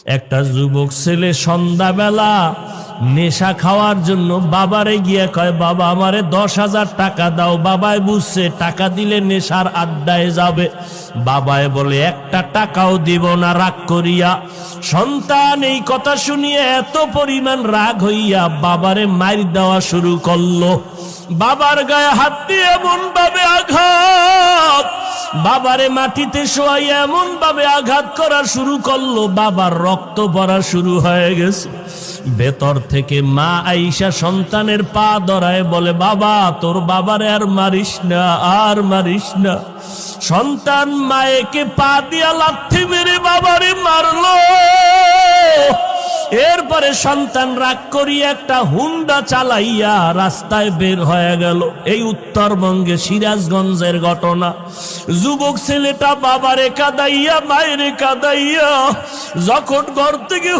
একটা যুবক ছেলে সন্ধ্যাবেলা নেশা খাওয়ার জন্য বাবারে গিয়ে কয়, বাবা আমারে 10,000 টাকা দাও। বাবায় বুঝছে টাকা দিলে নেশার আড্ডায় যাবে। বাবায় বলে, একটা টাকাও দিব না, রাগ করিয়া। সন্তান এই কথা শুনিয়ে এত পরিমাণ রাগ হইয়া বাবারে মাইর দেওয়া শুরু করলো। বাবার গায়ে হাত দিয়ে এমন ভাবে আঘাত, বাবারে মাটিতে শোয়াইয়া এমন ভাবে আঘাত করা শুরু করলো, বাবার রক্ত পড়া শুরু হয়ে গেছে। ভেতর থেকে মা আইসা সন্তানের পা ধরায় বলে, বাবা তোর বাবারে আর মারিস না, আর মারিস না। সন্তান মায়েকে পা দিয়া লাথি মেরে বাবারে মারলো। এরপরে সন্তান রাগ করিয়া একটা হুন্ডা চালাইয়া রাস্তায় বের হয়ে গেল। এই উত্তরবঙ্গে সিরাজগঞ্জের ঘটনা। যুবক ছেলেটা বাবারে কাঁদাইয়া মায়েরে কাঁদাইয়া যখন ঘর থেকে